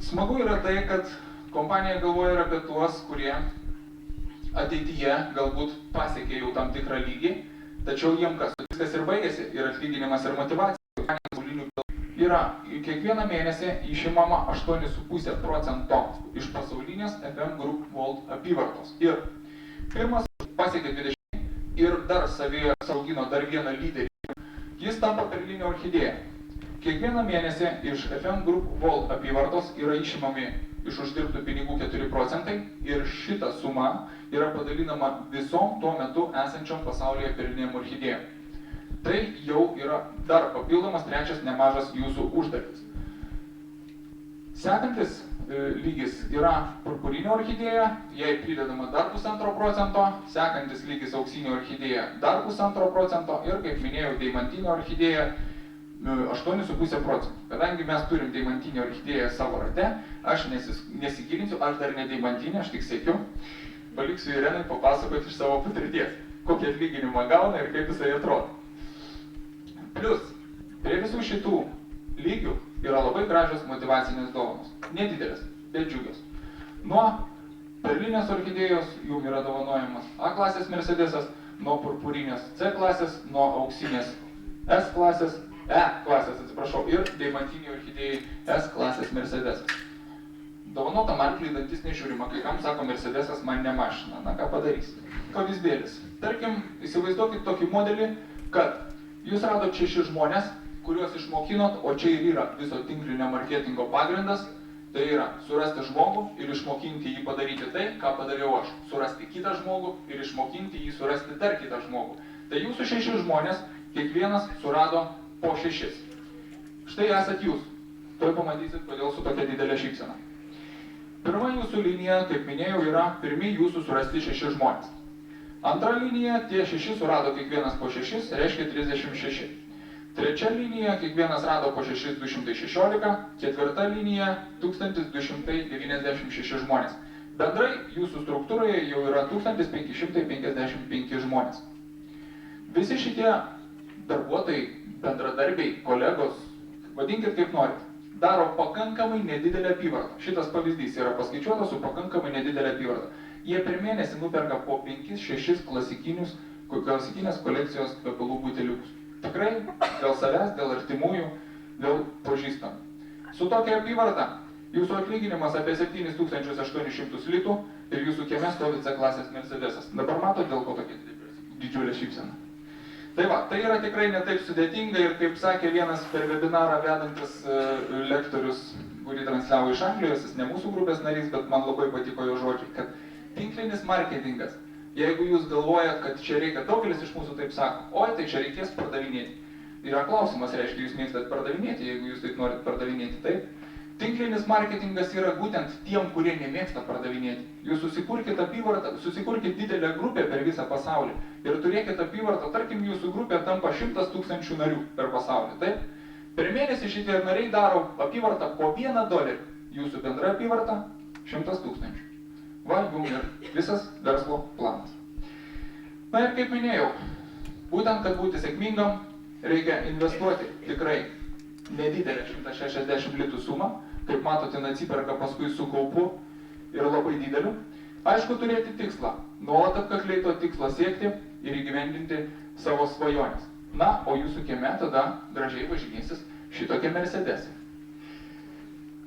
Smagu yra tai, kad kompanija galvoja ir apie tuos, kurie ateityje galbūt pasiekė jau tam tikrą lygį, tačiau jiem kas viskas ir baigėsi, ir atlyginimas, ir motyvacija. Yra kiekvieną mėnesį išimama 8,5% iš pasaulinės FM Group World apyvartos. Ir pirmas pasiekė 20 ir dar savyje saugino dar vieną lyderį. Jis tampa perlinė orchidėja. Kiekvieną mėnesį iš FM Group World apyvartos yra išimami iš uždirbtų pinigų 4% ir šita suma yra padalinama visom tuo metu esančiom pasaulyje perlinėm orchidėjom. Tai jau yra dar papildomas trečias nemažas jūsų uždarbis. Sekantis lygis yra purpurinė orchidėja, jai pridedama dar 0,5%, sekantis lygis auksinė orchidėja dar 0,5% ir, kaip minėjau, deimantinė orchidėja 8,5%. Kadangi mes turim deimantinę orchidėją savo rate, aš nesigilinsiu, aš dar ne deimantinė, aš tik siekiu, paliksiu Irenai papasakoti iš savo patirties, kokį atlyginimą gauna ir kaip jisai atrodo. Plius, prie visų šitų lygių yra labai gražios motyvacinės dovanos. Nedidelės, bet džiugios. Nuo perlinės orchidėjos jum yra dovanojamas A klasės Mercedesas, nuo purpurinės C klasės, nuo auksinės S klasės, E klasės, atsiprašau, ir deimantinė orchidėjai S klasės Mercedesas. Dovanotam arkliui dantis nežiūrima, kai kam sako Mercedesas man ne mašina, na ką padarys. Pavyzdėlis. Tarkim, įsivaizduokit tokį modelį, kad jūs radot 6 žmonės, kuriuos išmokinot, o čia ir yra viso tinklinio marketingo pagrindas, tai yra surasti žmogų ir išmokinti jį padaryti tai, ką padariau aš. Surasti kitą žmogų ir išmokinti jį surasti dar kitą žmogų. Tai jūsų 6 žmonės, kiekvienas surado po 6. Štai esat jūs. Tuoj pamatysit, kodėl su tokia didelė šypsena. Pirma jūsų linija, kaip minėjau, yra pirmi jūsų surasti 6 žmonės. Antra linija, tie 6 surado kiekvienas po 6, reiškia 36. Trečia linija, kiekvienas rado po 6, 216. Ketvirta linija, 1296 žmonės. Bendrai jūsų struktūroje jau yra 1555 žmonės. Visi šitie darbuotojai, bendradarbiai, kolegos, vadinkit kaip norit, daro pakankamai nedidelę apyvartą. Šitas pavyzdys yra paskaičiuotas su pakankamai nedidelė apyvarta. Jie per mėnesį nuperka po 5-6 klasikinės kolekcijos kvepalų buteliukus. Tikrai dėl savęs, dėl artimųjų, dėl pažįstamų. Su tokia apyvarta jūsų atlyginimas apie 7800 litų ir jūsų kieme stovi C klasės Mercedesas. Dabar matot, dėl ko tokia didžiulė šypsena. Tai va, tai yra tikrai netaip sudėtinga ir kaip sakė vienas per webinarą vedantis lektorius, kurį transliavo iš Anglijos, jis ne mūsų grupės narys, bet man labai patiko jo žodžiai, kad tinklinis marketingas, jeigu jūs galvojat, kad čia reikia, daugelis iš mūsų taip sako, oi, tai čia reikės pardavinėti. Yra klausimas, reiškia, jūs mėgstat pardavinėti, jeigu jūs taip norit pardavinėti, taip. Tinklinis marketingas yra būtent tiem, kurie nemėgsta pardavinėti. Jūs susikurkite apyvartą, susikurkite didelę grupę per visą pasaulį ir turėkite apyvartą, tarkim, jūsų grupė tampa 100 000 narių per pasaulį, taip. Per mėnesį šitie nariai daro apyvartą po $1. Jūsų bendra apyvarta 100 000. Va, jums ir visas verslo planas. Na ir kaip minėjau, būtent, kad būti sėkmingam, reikia investuoti tikrai nedidelę 160 litų sumą, kaip matote, atsiperka paskui su kaupu ir labai dideliu. Aišku, turėti tikslą, nuolat atkakliai to tikslo siekti ir įgyvendinti savo svajonės. Na, o jūsų kieme tada gražiai važinėsis šitokie Mercedesai.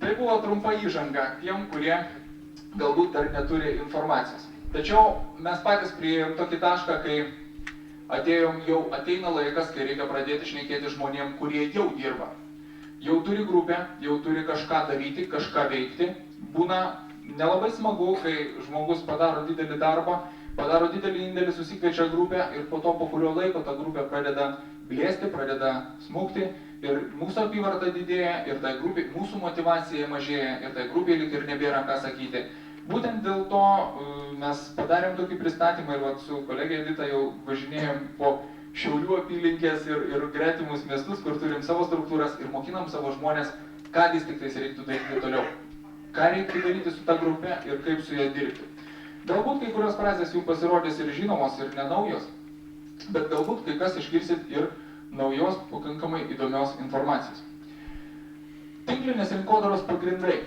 Tai buvo trumpa įžanga tiem, kurie galbūt dar neturi informacijos. Tačiau mes patys priėjom tokį tašką, kai ateina laikas, kai reikia pradėti šnekėti žmonėm, kurie jau dirba. Jau turi grupę, jau turi kažką daryti, kažką veikti. Būna nelabai smagu, kai žmogus padaro didelį darbą, padaro didelį indėlį, susikviečia grupę ir po to, po kurio laiko ta grupė pradeda blėsti, pradeda smukti ir mūsų apyvarta didėja ir tai grupė, mūsų motyvacija mažėja ir tai grupė lyg ir nebėra ką sakyti. Būtent dėl to mes padarėm tokį pristatymą ir su kolegė Edita jau važinėjom po Šiaulių apylinkės ir gretimus miestus, kur turim savo struktūras ir mokinam savo žmonės, ką vis tik tais reiktų daryti toliau. Ką reiktų daryti su ta grupe ir kaip su ją dirbti. Galbūt kai kurios frazės jums pasirodys ir žinomos, ir nenaujos, bet galbūt kai kas išgirsit ir naujos, pakankamai įdomios informacijos. Tinklinės rinkodaros pagrindai.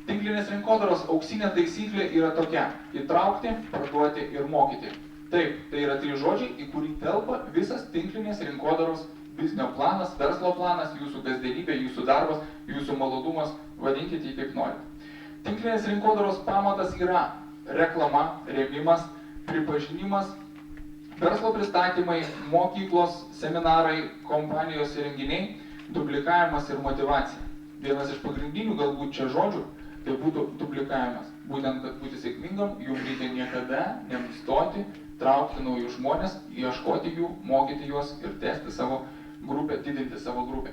Tinklinės rinkodaros auksinė taisyklė yra tokia: įtraukti, parduoti ir mokyti. Taip, tai yra 3 žodžiai, į kurį telpa visas tinklinės rinkodaros biznio planas, verslo planas, jūsų kasdienybė, jūsų darbas, jūsų malonumas, vadinkite jį kaip norite. Tinklinės rinkodaros pamatas yra reklama, rėmimas, pripažinimas, verslo pristatymai, mokyklos, seminarai, kompanijos renginiai, dublikavimas ir motyvacija. Vienas iš pagrindinių galbūt čia žodžių tai būtų dublikavimas. Būtent, kad būti sėkmingam, jums reikia niekada nenustoti, traukti naujus žmonės, ieškoti jų, mokyti juos ir tęsti savo grupę, didinti savo grupę.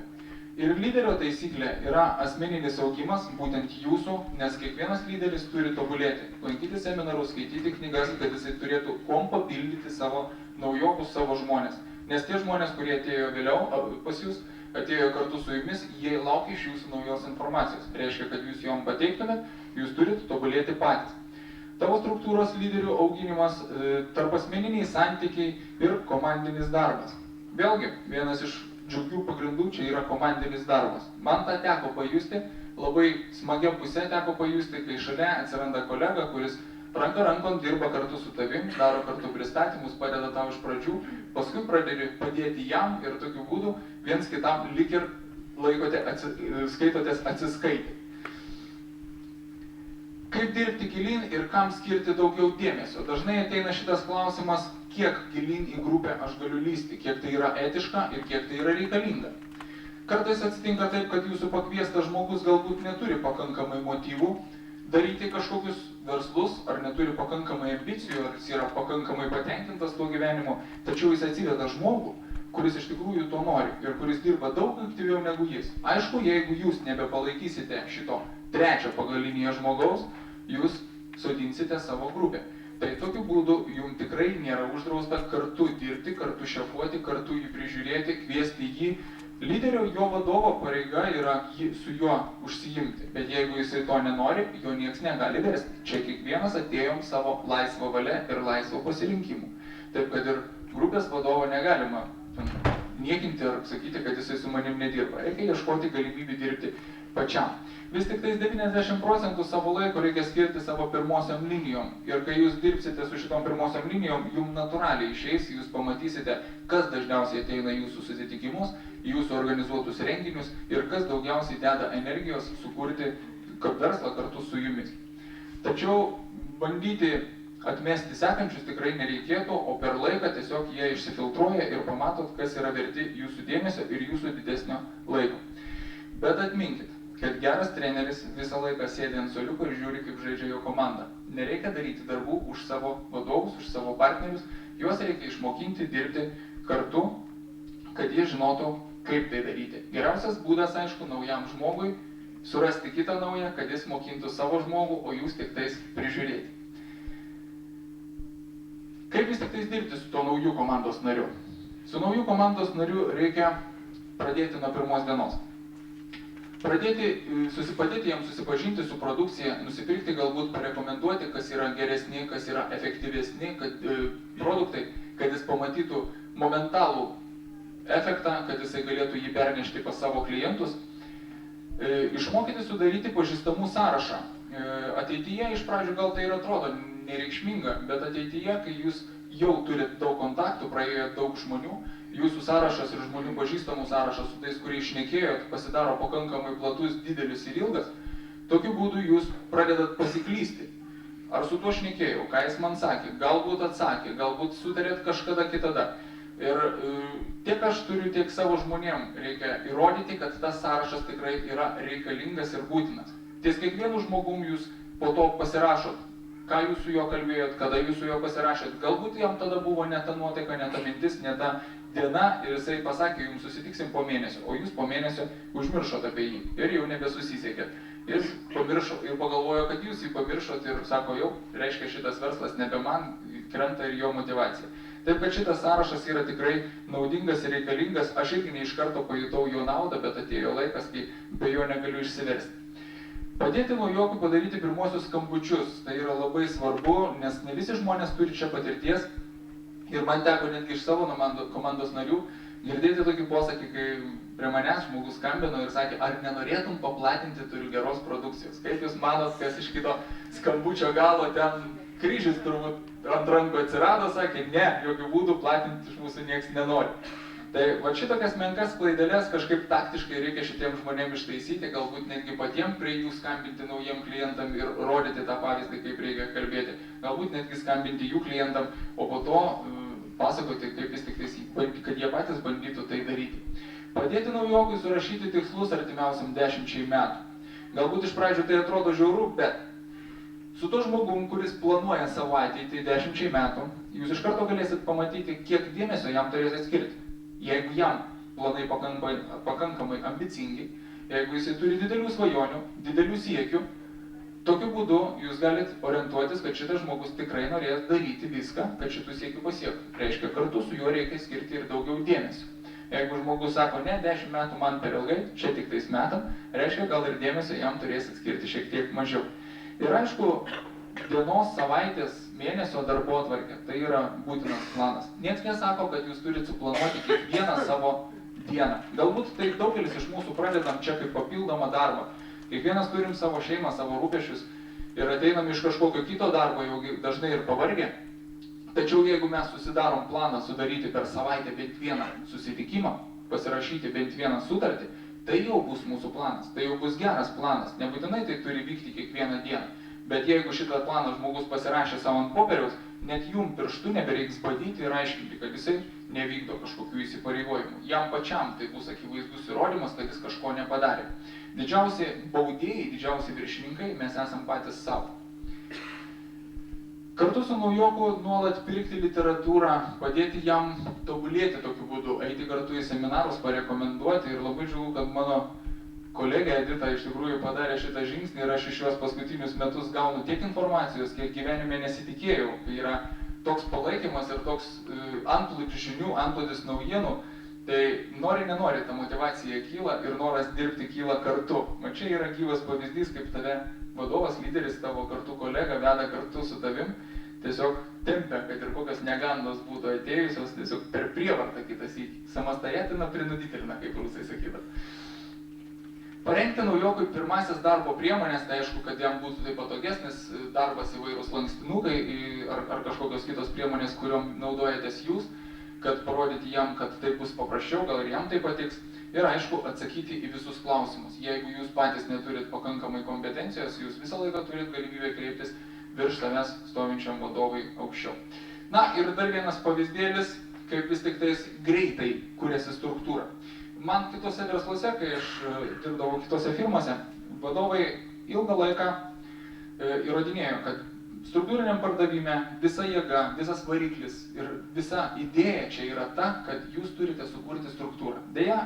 Ir lyderio taisyklė yra asmeninis augimas, būtent jūsų, nes kiekvienas lyderis turi tobulėti, lankyti seminarus, skaityti knygas, kad jisai turėtų kuom papildyti savo naujokus, savo žmonės. Nes tie žmonės, kurie atėjo vėliau pas jūs, atėjo kartu su jumis, jie laukia iš jūsų naujos informacijos. Reiškia, kad jūs jom pateiktumėt, jūs turite tobulėti patys. Tavo struktūros lyderių auginimas, tarpasmeniniai santykiai ir komandinis darbas. Vėlgi, vienas iš džiugių pagrindų čia yra komandinis darbas. Man tą teko pajusti, labai smagia pusė teko pajusti, kai šalia atsiranda kolega, kuris ranka rankon dirba kartu su tavim, daro kartu pristatymus, padeda tau iš pradžių, paskui pradedi padėti jam ir tokiu būdu viens kitam lik ir skaitotės atsiskaitę. Kaip dirbti gilyn ir kam skirti daugiau dėmesio? Dažnai ateina šitas klausimas, kiek gilyn į grupę aš galiu lysti, kiek tai yra etiška ir kiek tai yra reikalinga. Kartais atsitinka taip, kad jūsų pakviestas žmogus galbūt neturi pakankamai motyvų daryti kažkokius verslus, ar neturi pakankamai ambicijų, ar jis yra pakankamai patenkintas tuo gyvenimu, tačiau jis atsiveda žmogų, kuris iš tikrųjų to nori ir kuris dirba daug aktyviau negu jis. Aišku, jeigu jūs nebepalaikysite šito trečio pagalinėje žmogaus, jūs sodinsite savo grupę. Tai tokiu būdu jums tikrai nėra uždrausta kartu dirbti, kartu šefuoti, kartu jį prižiūrėti, kviesti jį. Lyderio, jo vadovo pareiga yra su juo užsiimti, bet jeigu jisai to nenori, jo nieks negali versti. Čia kiekvienas atėjom savo laisvą valią ir laisvą pasirinkimų. Taip, kad ir grupės vadovo negalima niekinti ar sakyti, kad jisai su manim nedirba. Reikia ieškoti galimybių dirbti pačiam. Vis tik tais 90% savo laiko reikia skirti savo pirmosiom linijom. Ir kai jūs dirbsite su šitom pirmosiom linijom, jums natūraliai išeis, jūs pamatysite, kas dažniausiai ateina į jūsų susitikimus, į jūsų organizuotus renginius ir kas daugiausiai deda energijos sukurti verslą kartu su jumis. Tačiau bandyti atmesti sekančius tikrai nereikėtų, o per laiką tiesiog jie išsifiltruoja ir pamatot, kas yra verti jūsų dėmesio ir jūsų didesnio laiko. Bet atminkit, kad geras treneris visą laiką sėdi ant suoliuko ir žiūri, kaip žaidžia jo komanda. Nereikia daryti darbų už savo vadovus, už savo partnerius, juos reikia išmokinti dirbti kartu, kad jie žinotų, kaip tai daryti. Geriausias būdas, aišku, naujam žmogui surasti kitą naują, kad jis mokintų savo žmogų, o jūs tik tais prižiūrėti. Kaip vis tik tais dirbti su to naujų komandos nariu? Su naujų komandos nariu reikia pradėti nuo pirmos dienos. Padėti jam susipažinti su produkcija, nusipirkti, galbūt parekomenduoti, kas yra geresni, kas yra efektyvesni produktai, kad jis pamatytų momentalų efektą, kad jisai galėtų jį pernešti pas savo klientus. Išmokyti sudaryti pažįstamų sąrašą. Ateityje iš pradžių gal tai ir atrodo nereikšminga, bet ateityje, kai jūs jau turit daug kontaktų, praėjo daug žmonių, jūsų sąrašas ir žmonių pažįstamų sąrašas su tais, kuriais šnekėjot, pasidaro pakankamai platus, didelis ir ilgas, tokiu būdu jūs pradedat pasiklysti. Ar su tuo šnekėjau, ką jis man sakė, galbūt atsakė, galbūt sutarėt kažkada kitada. Ir tiek aš turiu, tiek savo žmonėm reikia įrodyti, kad tas sąrašas tikrai yra reikalingas ir būtinas. Ties kiekvienu žmogum jūs po to pasirašot, ką jūs su juo kalbėjot, kada jūs su juo pasirašėt. Galbūt jam tada buvo ne ta nuotaika, ne ta mintis, ne ta diena ir jisai pasakė, jums susitiksim po mėnesio, o jūs po mėnesio užmiršot apie jį ir jau nebesusisiekėt. Jis pamiršo ir pagalvojo, kad jūs jį pamiršot ir sako, jau, reiškia šitas verslas nebe man, krenta ir jo motyvacija. Taip, kad šitas sąrašas yra tikrai naudingas ir reikalingas, aš irgi ne iš karto pajutau jo naudą, bet atėjo laikas, kai be jo negaliu išsiversti. Padėti naujokui padaryti pirmosius skambučius, tai yra labai svarbu, nes ne visi žmonės turi čia patirties ir man teko netgi iš savo komandos narių girdėti tokį posakį, kai prie manęs žmogus skambino ir sakė, ar nenorėtum paplatinti, turiu geros produkcijos. Kaip jūs manot, kas iš kito skambučio galo ten kryžius turbūt ant rankų atsirado, sakė, ne, jokių būdų platinti iš mūsų nieks nenori. Tai va šitokias menkas klaidelės kažkaip taktiškai reikia šitiem žmonėm ištaisyti, galbūt netgi patiem prie jų skambinti naujiem klientam ir rodyti tą pavyzdį, kaip reikia kalbėti. Galbūt netgi skambinti jų klientam, o po to pasakoti, kaip vis tik tais, kad jie patys bandytų tai daryti. Padėti naujokui surašyti tikslus artimiausiam 10 metų. Galbūt iš pradžių tai atrodo žiauru, bet su to žmogum, kuris planuoja savo ateitį 10 metų, jūs iš karto galėsit pamatyti, kiek dėmesio jam turėsit skirti. Jeigu jam planai pakankamai ambicingi, jeigu jisai turi didelių svajonių, didelių siekių, tokiu būdu jūs galit orientuotis, kad šitas žmogus tikrai norės daryti viską, kad šitų siekių pasiektų. Reiškia, kartu su juo reikia skirti ir daugiau dėmesio. Jeigu žmogus sako, ne, 10 metų man per ilgai, čia tik tais metam, reiškia, gal ir dėmesio jam turėsit skirti šiek tiek mažiau. Ir aišku, dienos, savaitės, mėnesio darbotvarkė, tai yra būtinas planas. Niekas nesako, kad jūs turite suplanuoti kiekvieną savo dieną. Galbūt tai daugelis iš mūsų pradedam čia kaip papildomą darbą. Kiekvienas turim savo šeimą, savo rūpesčius ir ateinam iš kažkokio kito darbo, jau dažnai ir pavargę. Tačiau jeigu mes susidarom planą sudaryti per savaitę bent vieną susitikimą, pasirašyti bent vieną sutartį, tai jau bus mūsų planas, tai jau bus geras planas. Nebūtinai tai turi vykti kiekvieną dieną. Bet jeigu šitą planą žmogus pasirašė savo ant popieriaus, net jum pirštų nebereiks badyti ir aiškinti, kad jisai nevykdo kažkokių įsipareigojimų. Jam pačiam tai bus akivaizdus įrodymas, kad jis kažko nepadarė. Didžiausi baudėjai, didžiausi viršininkai mes esam patys savo. Kartu su naujoku nuolat pirkti literatūrą, padėti jam tobulėti tokiu būdu, eiti kartu į seminarus, parekomenduoti ir labai džiugu, kad mano kolegė Edita iš tikrųjų padarė šitą žingsnį ir aš iš jos paskutinius metus gaunu tiek informacijos, kiek gyvenime nesitikėjau. Tai yra toks palaikymas ir toks antplūdis žinių, antplūdis naujienų. Tai nenori ta motivacija kyla ir noras dirbti kyla kartu. Man čia yra gyvas pavyzdys, kaip tave vadovas, lyderis, tavo kartu kolega veda kartu su tavim. Tiesiog tempia, kad ir kokios negandos būtų atėjusios, tiesiog per prievartą kitas į samastajatina prinuditelina, kaip rusai sakyta. Parengti naujokui pirmasis darbo priemonės, tai aišku, kad jam būtų tai patogesnis darbas, įvairūs lankstinukai ar kažkokios kitos priemonės, kuriuom naudojatės jūs, kad parodyti jam, kad tai bus paprasčiau, gal ir jam tai patiks. Ir aišku, atsakyti į visus klausimus. Jeigu jūs patys neturit pakankamai kompetencijos, jūs visą laiką turit galimybę kreiptis virš savęs stovinčiam vadovui aukščiau. Na ir dar vienas pavyzdėlis, kaip vis tik tais greitai kuriasi struktūra. Man kitose versluose, kai aš dirbdavau kitose firmose, vadovai ilgą laiką įrodinėjo, kad struktūriniam pardavime visa jėga, visas variklis ir visa idėja čia yra ta, kad jūs turite sukurti struktūrą. Deja,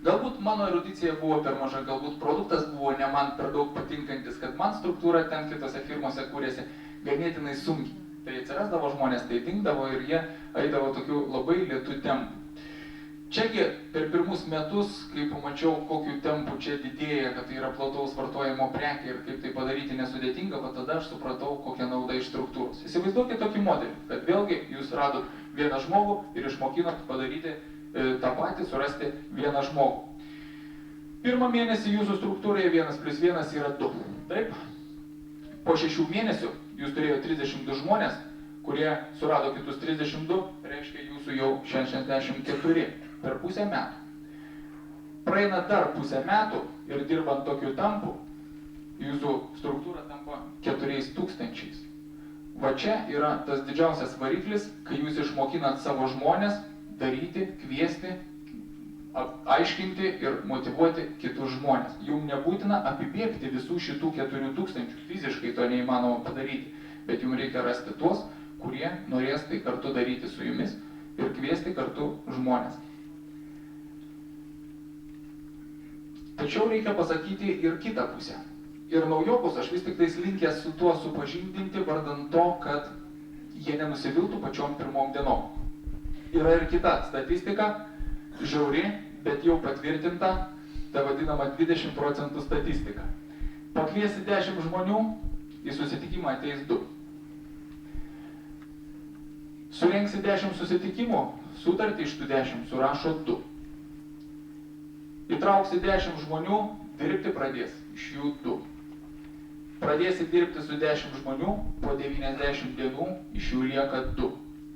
galbūt mano erudicija buvo per maža, galbūt produktas buvo ne man per daug patinkantis, kad man struktūra ten kitose firmose kūrėsi ganėtinai sunkiai. Tai atsirasdavo žmonės, tai dingdavo ir jie eidavo tokiu labai lėtu tempu. Čiagi per pirmus metus, kai pamačiau, kokiu tempu čia didėja, kad tai yra plataus vartojimo prekė ir kaip tai padaryti nesudėtinga, va tada aš supratau, kokia nauda iš struktūros. Įsivaizduokite tokį modelį, kad vėlgi jūs radot vieną žmogų ir išmokinot padaryti tą patį, surasti vieną žmogų. Pirmą mėnesį jūsų struktūroje 1+1 yra 2. Taip? Po 6 mėnesių jūs turėjote 32 žmonės, kurie surado kitus 32, reiškia jūsų jau 64 per pusę metų. Praeina dar pusę metų ir dirbant tokiu tempu, jūsų struktūra tampa 4000. Va čia yra tas didžiausias variklis, kai jūs išmokinat savo žmonės daryti, kviesti, aiškinti ir motyvuoti kitus žmonės. Jums nebūtina apibėgti visų šitų 4000, fiziškai to neįmanoma padaryti, bet jums reikia rasti tuos, kurie norės tai kartu daryti su jumis ir kviesti kartu žmonės. Tačiau reikia pasakyti ir kitą pusę. Ir naujokus aš vis tik tais linkęs su tuo supažindinti vardan to, kad jie nenusiviltų pačiom pirmom dienom. Yra ir kita statistika, žiauri, bet jau patvirtinta, ta vadinama 20% statistika. Pakviesi 10 žmonių, į susitikimą ateis 2. Surengsi 10 susitikimų, sutartį iš tų 10 surašo 2. Įtrauksi 10 žmonių, dirbti pradės iš jų 2. Pradėsi dirbti su 10 žmonių, po 90 dienų iš jų lieka 2.